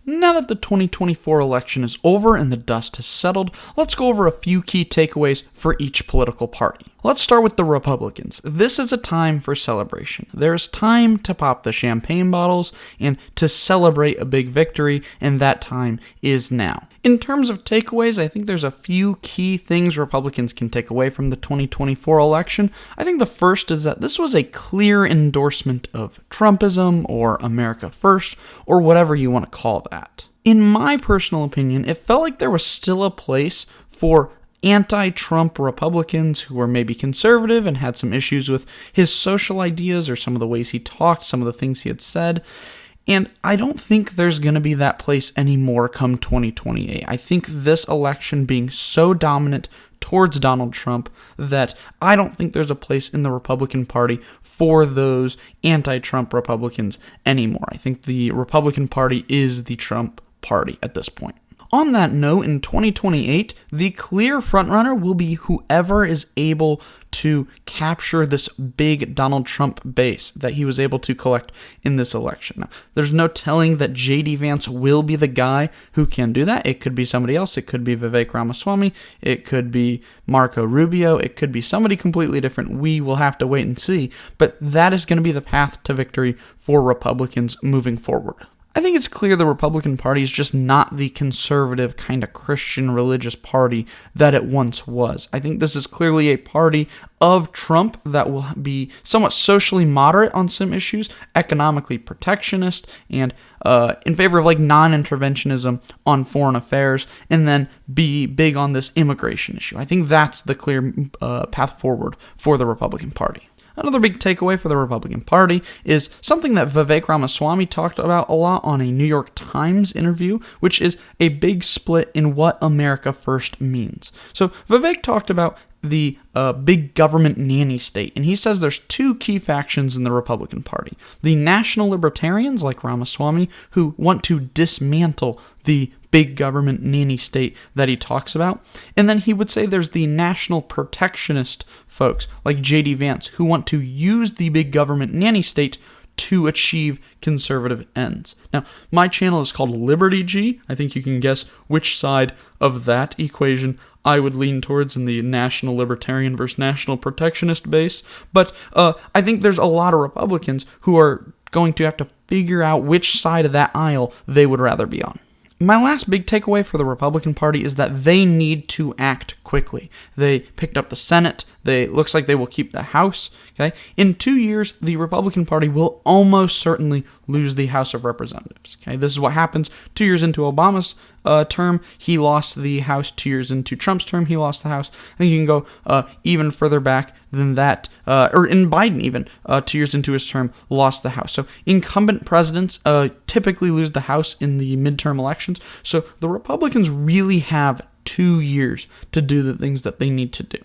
Now that the 2024 election is over and the dust has settled, let's go over a few key takeaways for each political party. Let's start with the Republicans. This is a time for celebration. There's time to pop the champagne bottles and to celebrate a big victory, and that time is now. In terms of takeaways, I think there's a few key things Republicans can take away from the 2024 election. I think the first is that this was a clear endorsement of Trumpism or America First, or whatever you want to call that. In my personal opinion, it felt like there was still a place for anti-Trump Republicans who were maybe conservative and had some issues with his social ideas or some of the ways he talked, some of the things he had said. And I don't think there's going to be that place anymore come 2028. I think this election being so dominant towards Donald Trump that I don't think there's a place in the Republican Party for those anti-Trump Republicans anymore. I think the Republican Party is the Trump Party at this point. On that note, in 2028, the clear frontrunner will be whoever is able to capture this big Donald Trump base that he was able to collect in this election. Now, there's no telling that J.D. Vance will be the guy who can do that. It could be somebody else. It could be Vivek Ramaswamy. It could be Marco Rubio. It could be somebody completely different. We will have to wait and see. But that is going to be the path to victory for Republicans moving forward. I think it's clear the Republican Party is just not the conservative kind of Christian religious party that it once was. I think this is clearly a party of Trump that will be somewhat socially moderate on some issues, economically protectionist, and in favor of non-interventionism on foreign affairs, and then be big on this immigration issue. I think that's the clear path forward for the Republican Party. Another big takeaway for the Republican Party is something that Vivek Ramaswamy talked about a lot on a New York Times interview, which is a big split in what America First means. So Vivek talked about the big government nanny state, and he says there's two key factions in the Republican Party. The national libertarians, like Ramaswamy, who want to dismantle the big government nanny state that he talks about. And then he would say there's the national protectionist folks, like J.D. Vance, who want to use the big government nanny state to achieve conservative ends. Now, my channel is called Liberty G. I think you can guess which side of that equation I would lean towards in the national libertarian versus national protectionist base. But I think there's a lot of Republicans who are going to have to figure out which side of that aisle they would rather be on. My last big takeaway for the Republican Party is that they need to act quickly. They picked up the Senate. Looks like they will keep the House. Okay, in 2 years, the Republican Party will almost certainly lose the House of Representatives. Okay, this is what happens 2 years into Obama's term. He lost the House. 2 years into Trump's term, he lost the House. I think you can go even further back than that, or in Biden even, 2 years into his term, lost the House. So incumbent presidents typically lose the House in the midterm elections. So the Republicans really have 2 years to do the things that they need to do.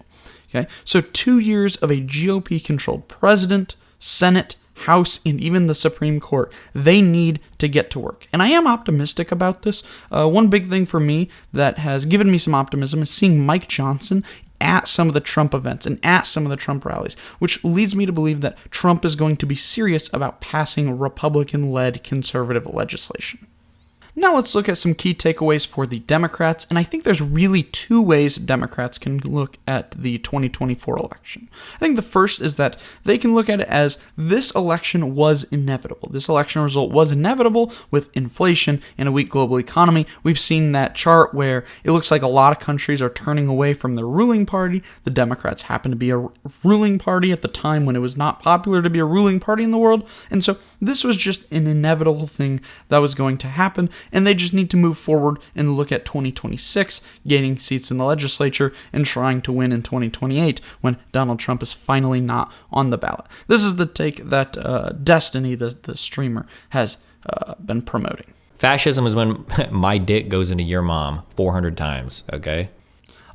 Okay, so 2 years of a GOP-controlled president, Senate, House, and even the Supreme Court, they need to get to work. And I am optimistic about this. One big thing for me that has given me some optimism is seeing Mike Johnson at some of the Trump events and at some of the Trump rallies, which leads me to believe that Trump is going to be serious about passing Republican-led conservative legislation. Now let's look at some key takeaways for the Democrats, and I think there's really two ways Democrats can look at the 2024 election. I think the first is that they can look at it as this election was inevitable. This election result was inevitable with inflation and a weak global economy. We've seen that chart where it looks like a lot of countries are turning away from their ruling party. The Democrats happen to be a ruling party at the time when it was not popular to be a ruling party in the world, and so this was just an inevitable thing that was going to happen. And they just need to move forward and look at 2026, gaining seats in the legislature and trying to win in 2028 when Donald Trump is finally not on the ballot. This is the take that Destiny, the streamer, has been promoting. Fascism is when my dick goes into your mom 400 times, okay?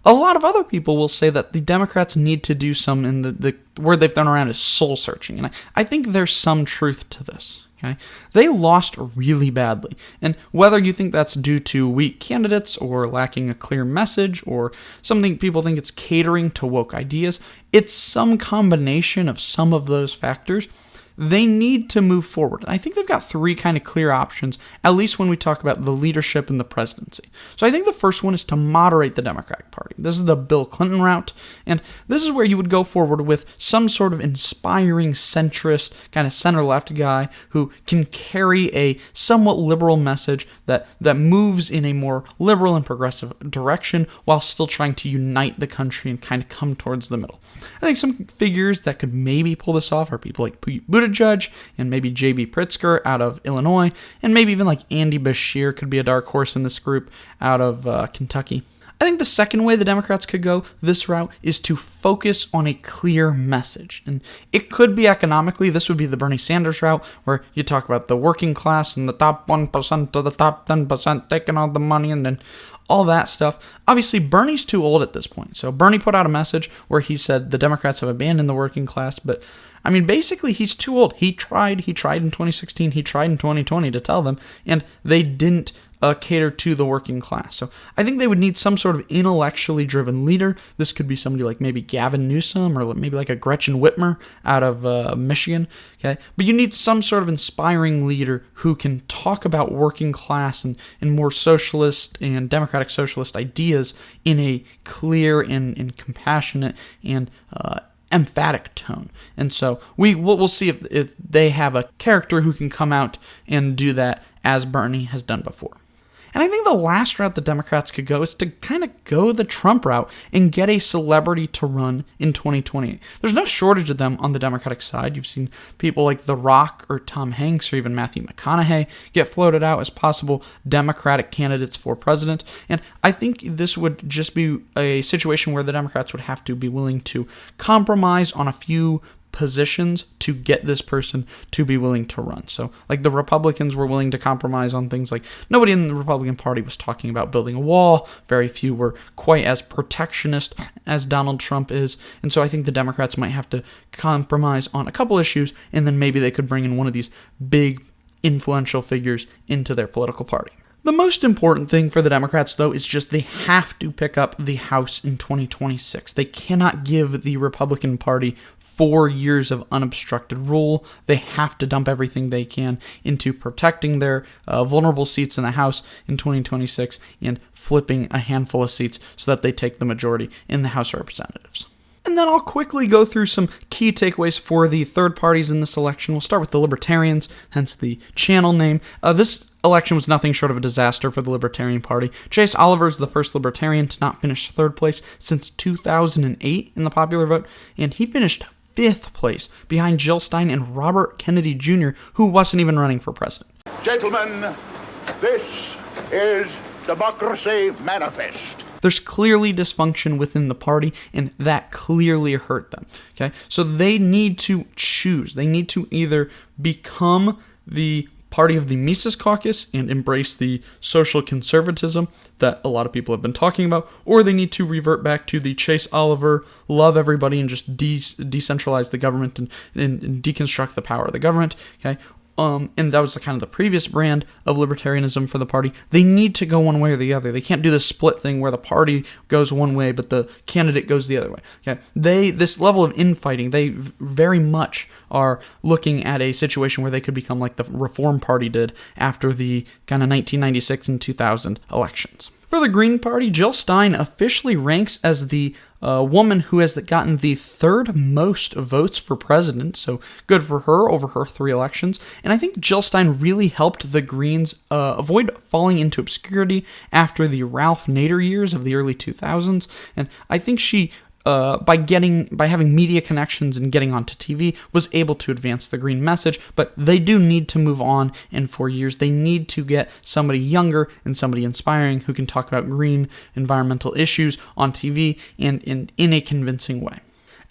A lot of other people will say that the Democrats need to do some, in the word they've thrown around is soul searching. And I think there's some truth to this. Okay? They lost really badly, and whether you think that's due to weak candidates or lacking a clear message or something people think it's catering to woke ideas, it's some combination of some of those factors. they need to move forward. And I think they've got three kind of clear options, at least when we talk about the leadership and the presidency. So I think the first one is to moderate the Democratic Party. This is the Bill Clinton route, and this is where you would go forward with some sort of inspiring centrist, kind of center-left guy who can carry a somewhat liberal message that moves in a more liberal and progressive direction while still trying to unite the country and kind of come towards the middle. I think some figures that could maybe pull this off are people like Pete Buttigieg and maybe J.B. Pritzker out of Illinois, and maybe even like Andy Beshear could be a dark horse in this group out of Kentucky. I think the second way the Democrats could go this route is to focus on a clear message. And it could be economically. This would be the Bernie Sanders route, where you talk about the working class and the top 1% to the top 10% taking all the money and then all that stuff. Obviously, Bernie's too old at this point. So Bernie put out a message where he said the Democrats have abandoned the working class. But, I mean, basically, he's too old. He tried in 2016. He tried in 2020 to tell them, and they didn't cater to the working class. So I think they would need some sort of intellectually driven leader. This could be somebody like maybe Gavin Newsom or maybe like a Gretchen Whitmer out of Michigan. Okay, but you need some sort of inspiring leader who can talk about working class and more socialist and democratic socialist ideas in a clear and compassionate and emphatic tone. And so we'll see if they have a character who can come out and do that as Bernie has done before. And I think the last route the Democrats could go is to kind of go the Trump route and get a celebrity to run in 2028. There's no shortage of them on the Democratic side. You've seen people like The Rock or Tom Hanks or even Matthew McConaughey get floated out as possible Democratic candidates for president. And I think this would just be a situation where the Democrats would have to be willing to compromise on a few positions to get this person to be willing to run. So like the Republicans were willing to compromise on things like nobody in the Republican Party was talking about building a wall. Very few were quite as protectionist as Donald Trump is. And so I think the Democrats might have to compromise on a couple issues, and then maybe they could bring in one of these big influential figures into their political party. The most important thing for the Democrats, though, is just they have to pick up the House in 2026. They cannot give the Republican Party 4 years of unobstructed rule. They have to dump everything they can into protecting their vulnerable seats in the House in 2026 and flipping a handful of seats so that they take the majority in the House of Representatives. And then I'll quickly go through some key takeaways for the third parties in this election. We'll start with the Libertarians, hence the channel name. This election was nothing short of a disaster for the Libertarian Party. Chase Oliver is the first Libertarian to not finish third place since 2008 in the popular vote, and he finished fifth place behind Jill Stein and Robert Kennedy Jr., who wasn't even running for president. Gentlemen, this is Democracy Manifest. There's clearly dysfunction within the party, and that clearly hurt them. Okay, so they need to choose. They need to either become the party of the Mises Caucus and embrace the social conservatism that a lot of people have been talking about, or they need to revert back to the Chase Oliver, love everybody and just decentralize the government and deconstruct the power of the government. Okay. And that was kind of the previous brand of libertarianism for the party. They need to go one way or the other. They can't do this split thing where the party goes one way, but the candidate goes the other way. Okay, this level of infighting, they very much are looking at a situation where they could become like the Reform Party did after the kind of 1996 and 2000 elections. For the Green Party, Jill Stein officially ranks as the woman who has gotten the third most votes for president, so good for her over her 3 elections. And I think Jill Stein really helped the Greens avoid falling into obscurity after the Ralph Nader years of the early 2000s. And I think she by having media connections and getting onto TV, was able to advance the Green message. But they do need to move on in 4 years. They need to get somebody younger and somebody inspiring who can talk about green environmental issues on TV and in a convincing way.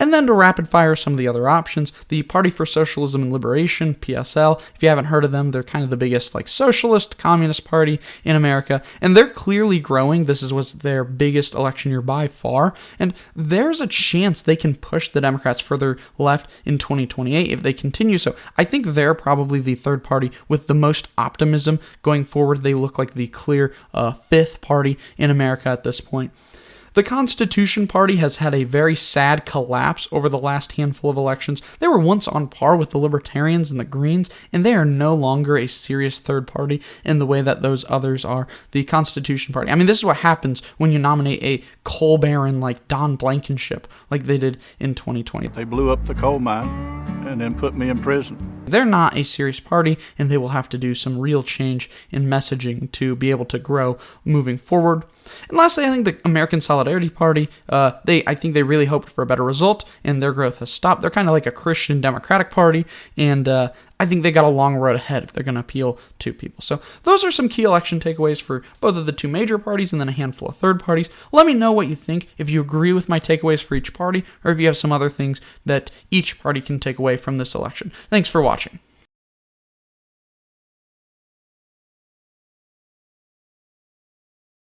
And then to rapid fire some of the other options, the Party for Socialism and Liberation, PSL. If you haven't heard of them, they're kind of the biggest socialist communist party in America, and they're clearly growing. This was their biggest election year by far, and there's a chance they can push the Democrats further left in 2028 if they continue. So I think they're probably the third party with the most optimism going forward. They look like the clear fifth party in America at this point. The Constitution Party has had a very sad collapse over the last handful of elections. They were once on par with the Libertarians and the Greens, and they are no longer a serious third party in the way that those others are. The Constitution Party. I mean, this is what happens when you nominate a coal baron like Don Blankenship, like they did in 2020. They blew up the coal mine and then put me in prison. They're not a serious party, and they will have to do some real change in messaging to be able to grow moving forward. And lastly, I think the American Solidarity Party, I think they really hoped for a better result, and their growth has stopped. They're kind of like a Christian Democratic Party, and I think they got a long road ahead if they're going to appeal to people. So those are some key election takeaways for both of the two major parties and then a handful of third parties. Let me know what you think, if you agree with my takeaways for each party, or if you have some other things that each party can take away from this election. Thanks for watching.